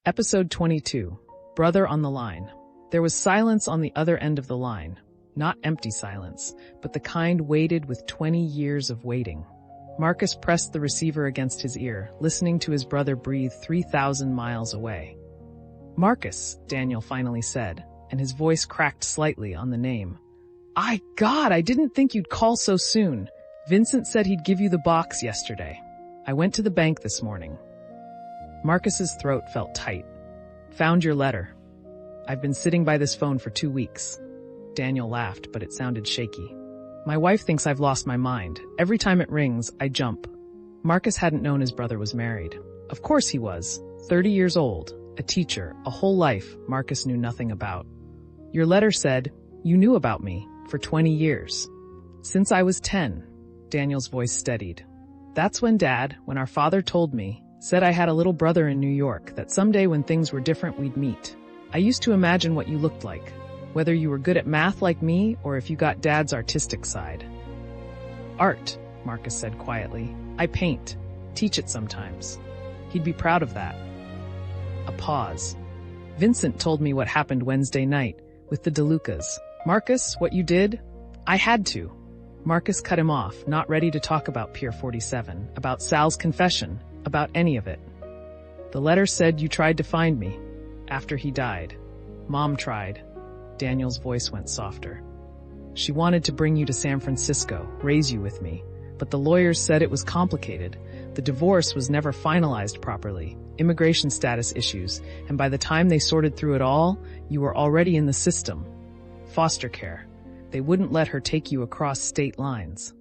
Episode 22. Brother on the Line. There was silence on the other end of the line. Not empty silence, but the kind weighted with 20 years of waiting. Marcus pressed the receiver against his ear, listening to his brother breathe 3,000 miles away. "Marcus," Daniel finally said, and his voice cracked slightly on the name. God, I didn't think you'd call so soon. Vincent said he'd give you the box yesterday. I went to the bank this morning." Marcus's throat felt tight. "Found your letter. I've been sitting by this phone for 2 weeks. Daniel laughed, but it sounded shaky. "My wife thinks I've lost my mind. Every time it rings, I jump." Marcus hadn't known his brother was married. Of course he was. 30 years old, a teacher, a whole life Marcus knew nothing about. "Your letter said, you knew about me for 20 years. Since I was 10. Daniel's voice steadied. "That's when our father told me, said I had a little brother in New York, that someday when things were different we'd meet. I used to imagine what you looked like, whether you were good at math like me or if you got Dad's artistic side." "Art," Marcus said quietly. "I paint, teach it sometimes. He'd be proud of that." A pause. "Vincent told me what happened Wednesday night with the DeLucas. Marcus, what you did? I had to." Marcus cut him off, not ready to talk about Pier 47, about Sal's confession, about any of it. "The letter said you tried to find me after he died. Mom tried." Daniel's voice went softer. "She wanted to bring you to San Francisco, raise you with me, but the lawyers said it was complicated. The divorce was never finalized properly, immigration status issues, and by the time they sorted through it all, you were already in the system. Foster care. They wouldn't let her take you across state lines."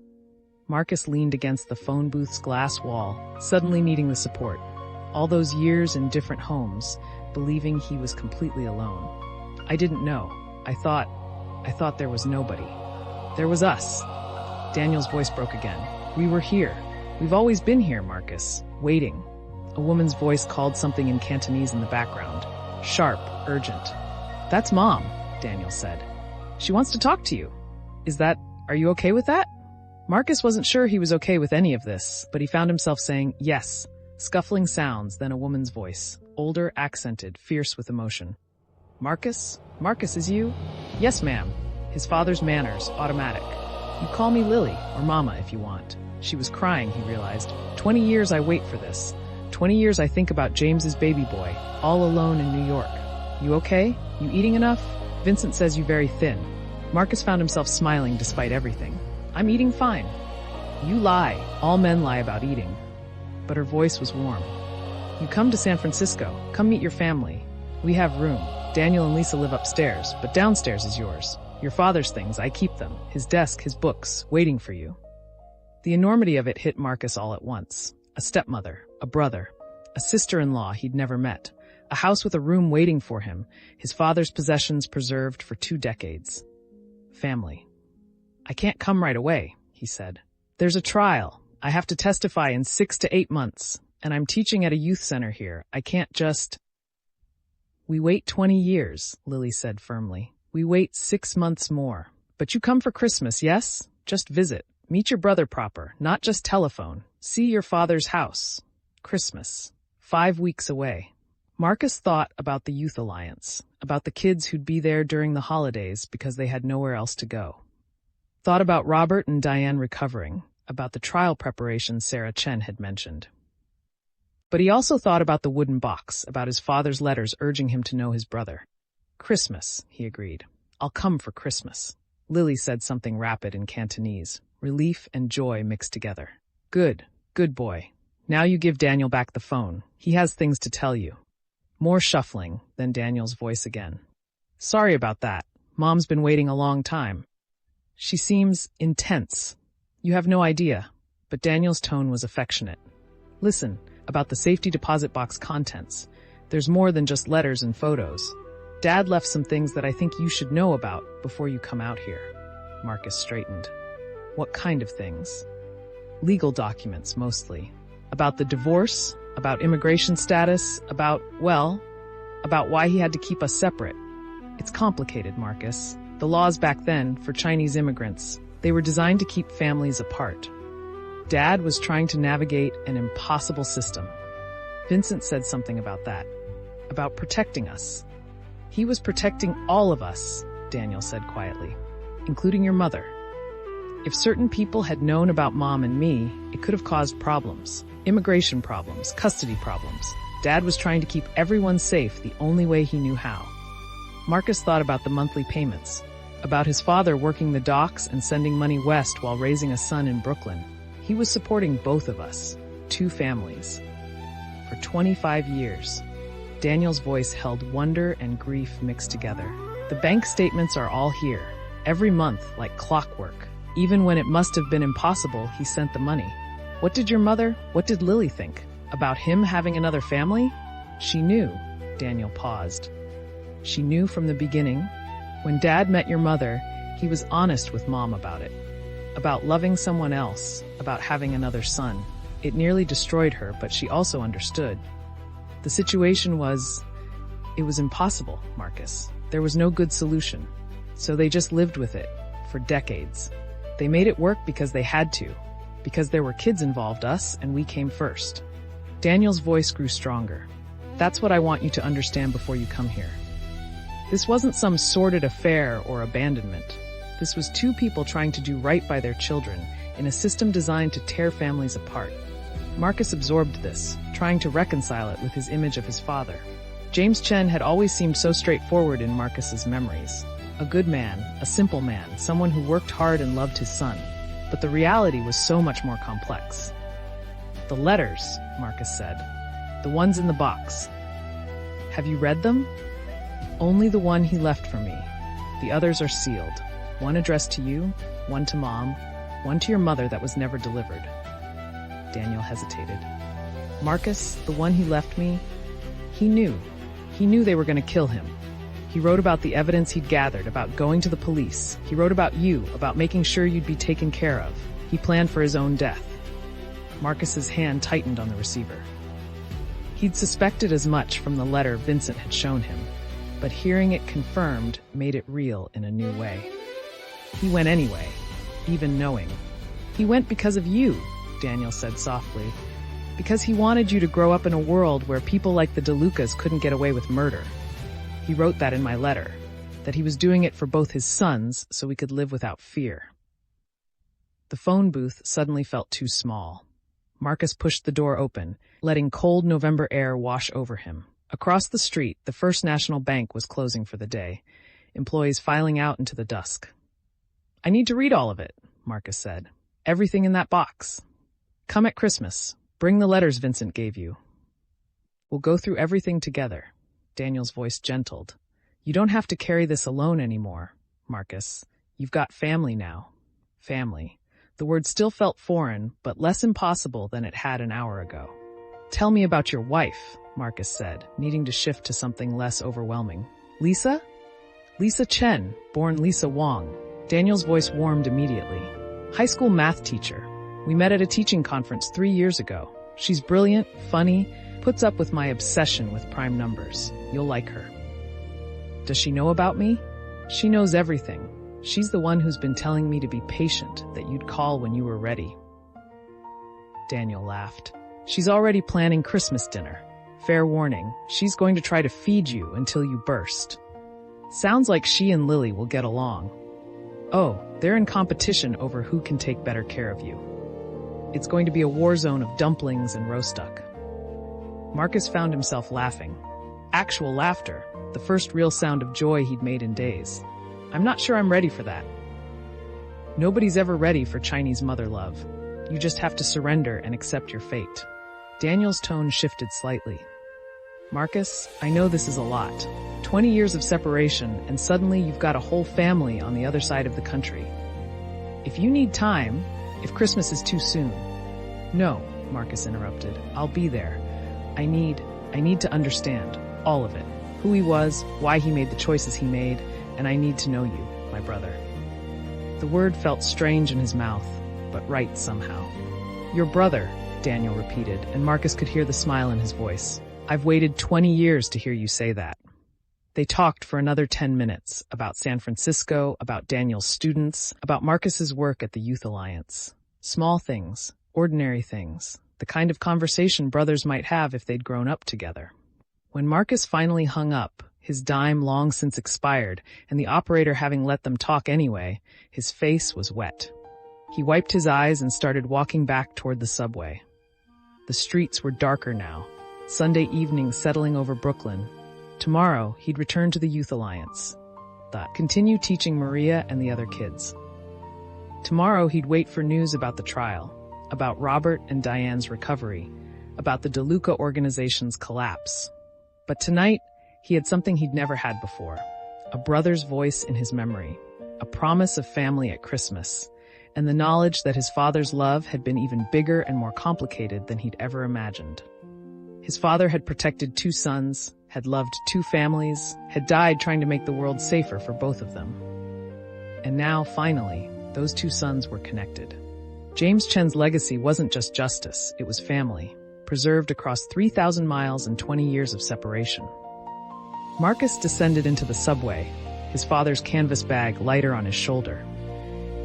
Marcus leaned against the phone booth's glass wall, suddenly needing the support. All those years in different homes, believing he was completely alone. "I didn't know. I thought there was nobody. There was us." Daniel's voice broke again. "We were here. We've always been here, Marcus. Waiting." A woman's voice called something in Cantonese in the background. Sharp, urgent. "That's Mom," Daniel said. "She wants to talk to you. Are you okay with that?" Marcus wasn't sure he was okay with any of this, but he found himself saying, "Yes." Scuffling sounds, then a woman's voice, older, accented, fierce with emotion. "Marcus? Marcus, is you?" "Yes, ma'am." His father's manners, automatic. "You call me Lily, or Mama if you want." She was crying, he realized. 20 years I wait for this. 20 years I think about James's baby boy, all alone in New York. "You okay? You eating enough? Vincent says you very thin." Marcus found himself smiling despite everything. "I'm eating fine." "You lie. All men lie about eating." But her voice was warm. "You come to San Francisco. Come meet your family. We have room. Daniel and Lisa live upstairs, but downstairs is yours. Your father's things, I keep them. His desk, his books, waiting for you." The enormity of it hit Marcus all at once. A stepmother, a brother, a sister-in-law he'd never met, a house with a room waiting for him, his father's possessions preserved for 2 decades. Family. "I can't come right away," he said. "There's a trial. I have to testify in 6 to 8 months, and I'm teaching at a youth center here. I can't just—" "We wait 20 years, Lily said firmly. "We wait 6 months more. But you come for Christmas, yes? Just visit. Meet your brother proper, not just telephone. See your father's house. Christmas. 5 weeks away." Marcus thought about the Youth Alliance, about the kids who'd be there during the holidays because they had nowhere else to go. Thought about Robert and Diane recovering, about the trial preparation Sarah Chen had mentioned. But he also thought about the wooden box, about his father's letters urging him to know his brother. "Christmas," he agreed. "I'll come for Christmas." Lily said something rapid in Cantonese, relief and joy mixed together. Good boy. Now you give Daniel back the phone. He has things to tell you." More shuffling, then Daniel's voice again. "Sorry about that. Mom's been waiting a long time. She seems intense. You have no idea." But Daniel's tone was affectionate. "Listen, about the safety deposit box contents. There's more than just letters and photos. Dad left some things that I think you should know about before you come out here." Marcus straightened. "What kind of things?" "Legal documents, mostly. About the divorce, about immigration status, about why he had to keep us separate. It's complicated, Marcus. The laws back then, for Chinese immigrants, they were designed to keep families apart. Dad was trying to navigate an impossible system. Vincent said something about that. about protecting us. He was protecting all of us, Daniel said quietly, including your mother. If certain people had known about Mom and me, it could have caused problems. Immigration problems, custody problems. Dad was trying to keep everyone safe the only way he knew how. Marcus thought about the monthly payments, about his father working the docks and sending money west while raising a son in Brooklyn. He was supporting both of us, two families. For 25 years. Daniel's voice held wonder and grief mixed together. The bank statements are all here, every month like clockwork. Even when it must have been impossible, he sent the money. What did your mother, what did Lily think? About him having another family? She knew. Daniel paused. She knew from the beginning. When Dad met your mother, he was honest with Mom about it. About loving someone else, about having another son. It nearly destroyed her, but she also understood. The situation was... It was impossible, Marcus. There was no good solution. So they just lived with it, for decades. They made it work because they had to. Because there were kids involved, us, and we came first. Daniel's voice grew stronger. That's what I want you to understand before you come here. This wasn't some sordid affair or abandonment. This was two people trying to do right by their children in a system designed to tear families apart. Marcus absorbed this, trying to reconcile it with his image of his father. James Chen had always seemed so straightforward in Marcus's memories. A good man, a simple man, someone who worked hard and loved his son. But the reality was so much more complex. The letters, Marcus said. The ones in the box. Have you read them? Only the one he left for me. The others are sealed. One addressed to you, one to Mom, one to your mother that was never delivered. Daniel hesitated. Marcus, the one he left me, he knew. He knew they were going to kill him. He wrote about the evidence he'd gathered, about going to the police. He wrote about you, about making sure you'd be taken care of. He planned for his own death. Marcus's hand tightened on the receiver. He'd suspected as much from the letter Vincent had shown him, but hearing it confirmed made it real in a new way. He went anyway, even knowing. He went because of you, Daniel said softly, because he wanted you to grow up in a world where people like the DeLucas couldn't get away with murder. He wrote that in my letter, that he was doing it for both his sons so we could live without fear. The phone booth suddenly felt too small. Marcus pushed the door open, letting cold November air wash over him. Across the street, the First National Bank was closing for the day, employees filing out into the dusk. I need to read all of it, Marcus said. Everything in that box. Come at Christmas. Bring the letters Vincent gave you. We'll go through everything together. Daniel's voice gentled. You don't have to carry this alone anymore, Marcus. You've got family now. Family. The word still felt foreign, but less impossible than it had an hour ago. Tell me about your wife, Marcus said, needing to shift to something less overwhelming. Lisa? Lisa Chen, born Lisa Wong. Daniel's voice warmed immediately. High school math teacher. We met at a teaching conference 3 years ago. She's brilliant, funny, puts up with my obsession with prime numbers. You'll like her. Does she know about me? She knows everything. She's the one who's been telling me to be patient, that you'd call when you were ready. Daniel laughed. She's already planning Christmas dinner. Fair warning, she's going to try to feed you until you burst. Sounds like she and Lily will get along. Oh, they're in competition over who can take better care of you. It's going to be a war zone of dumplings and roast duck. Marcus found himself laughing. Actual laughter, the first real sound of joy he'd made in days. I'm not sure I'm ready for that. Nobody's ever ready for Chinese mother love. You just have to surrender and accept your fate. Daniel's tone shifted slightly. Marcus, I know this is a lot. 20 years of separation, and suddenly you've got a whole family on the other side of the country. If you need time, if Christmas is too soon. No, Marcus interrupted. I'll be there. I need to understand all of it. Who he was, why he made the choices he made, and I need to know you, my brother. The word felt strange in his mouth, but right somehow. Your brother, Daniel repeated, and Marcus could hear the smile in his voice. I've waited 20 years to hear you say that. They talked for another 10 minutes about San Francisco, about Daniel's students, about Marcus's work at the Youth Alliance. Small things, ordinary things, the kind of conversation brothers might have if they'd grown up together. When Marcus finally hung up, his dime long since expired, and the operator having let them talk anyway, his face was wet. He wiped his eyes and started walking back toward the subway. The streets were darker now, Sunday evening settling over Brooklyn. Tomorrow, he'd return to the Youth Alliance. Continue teaching Maria and the other kids. Tomorrow, he'd wait for news about the trial, about Robert and Diane's recovery, about the DeLuca organization's collapse. But tonight, he had something he'd never had before. A brother's voice in his memory, a promise of family at Christmas, and the knowledge that his father's love had been even bigger and more complicated than he'd ever imagined. His father had protected 2 sons, had loved 2 families, had died trying to make the world safer for both of them. And now, finally, those 2 sons were connected. James Chen's legacy wasn't just justice, it was family, preserved across 3,000 miles and 20 years of separation. Marcus descended into the subway, his father's canvas bag lighter on his shoulder.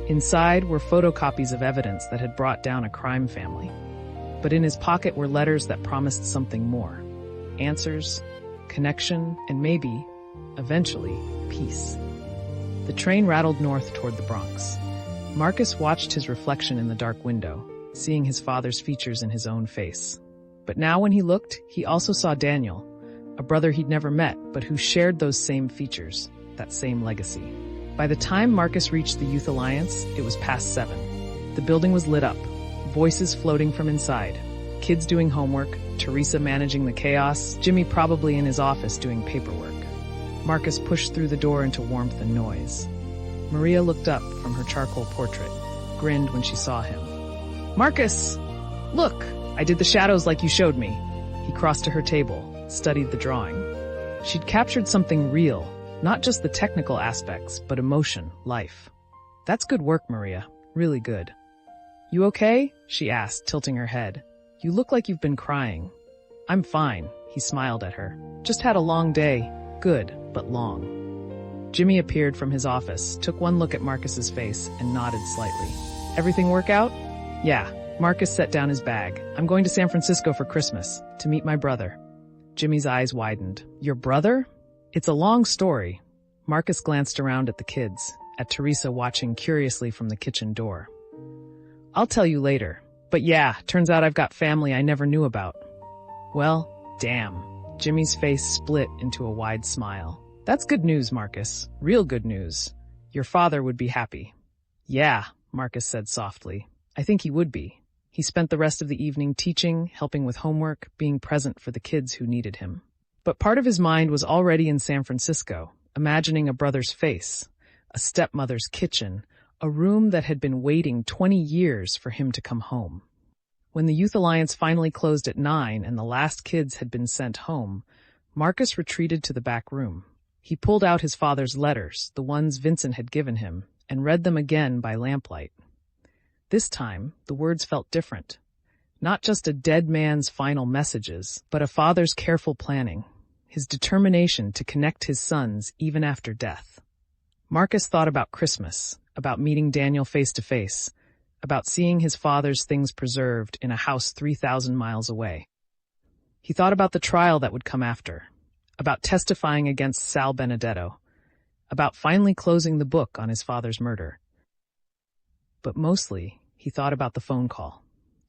Inside were photocopies of evidence that had brought down a crime family. But in his pocket were letters that promised something more. Answers, connection, and maybe, eventually, peace. The train rattled north toward the Bronx. Marcus watched his reflection in the dark window, seeing his father's features in his own face. But now when he looked, he also saw Daniel, a brother he'd never met, but who shared those same features, that same legacy. By the time Marcus reached the Youth Alliance, it was past 7. The building was lit up, voices floating from inside, kids doing homework, Teresa managing the chaos, Jimmy probably in his office doing paperwork. Marcus pushed through the door into warmth and noise. Maria looked up from her charcoal portrait, grinned when she saw him. "Marcus! Look! I did the shadows like you showed me." He crossed to her table, studied the drawing. She'd captured something real, not just the technical aspects, but emotion, life. "That's good work, Maria. Really good." "You okay?" she asked, tilting her head. "You look like you've been crying." "I'm fine," he smiled at her. "Just had a long day. Good, but long." Jimmy appeared from his office, took one look at Marcus's face, and nodded slightly. "Everything work out?" "Yeah." Marcus set down his bag. "I'm going to San Francisco for Christmas, to meet my brother." Jimmy's eyes widened. "Your brother?" "It's a long story." Marcus glanced around at the kids, at Teresa watching curiously from the kitchen door. "I'll tell you later. But yeah, turns out I've got family I never knew about." "Well, damn." Jimmy's face split into a wide smile. "That's good news, Marcus. Real good news. Your father would be happy." "Yeah," Marcus said softly. "I think he would be." He spent the rest of the evening teaching, helping with homework, being present for the kids who needed him. But part of his mind was already in San Francisco, imagining a brother's face, a stepmother's kitchen, a room that had been waiting 20 years for him to come home. When the Youth Alliance finally closed at 9 and the last kids had been sent home, Marcus retreated to the back room. He pulled out his father's letters, the ones Vincent had given him, and read them again by lamplight. This time, the words felt different. Not just a dead man's final messages, but a father's careful planning, his determination to connect his sons even after death. Marcus thought about Christmas, about meeting Daniel face to face, about seeing his father's things preserved in a house 3,000 miles away. He thought about the trial that would come after, about testifying against Sal Benedetto, about finally closing the book on his father's murder. But mostly, he thought about the phone call,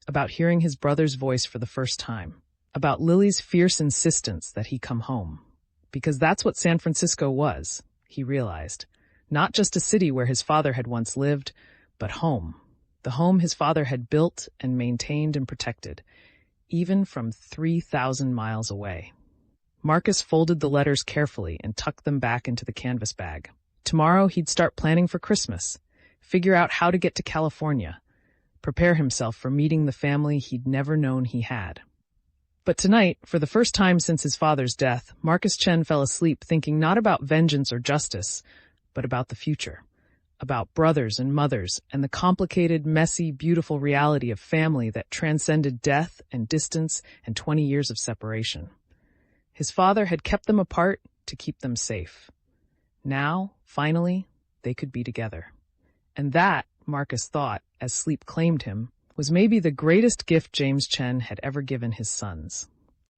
about hearing his brother's voice for the first time, about Lily's fierce insistence that he come home. Because that's what San Francisco was, he realized. Not just a city where his father had once lived, but home. The home his father had built and maintained and protected, even from 3,000 miles away. Marcus folded the letters carefully and tucked them back into the canvas bag. Tomorrow he'd start planning for Christmas, figure out how to get to California, prepare himself for meeting the family he'd never known he had. But tonight, for the first time since his father's death, Marcus Chen fell asleep thinking not about vengeance or justice, but about the future, about brothers and mothers and the complicated, messy, beautiful reality of family that transcended death and distance and 20 years of separation. His father had kept them apart to keep them safe. Now, finally, they could be together. And that, Marcus thought, as sleep claimed him, was maybe the greatest gift James Chen had ever given his sons.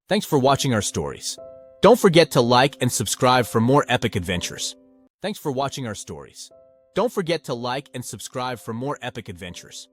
Thanks for watching our stories. Don't forget to like and subscribe for more epic adventures. Thanks for watching our stories. Don't forget to like and subscribe for more epic adventures.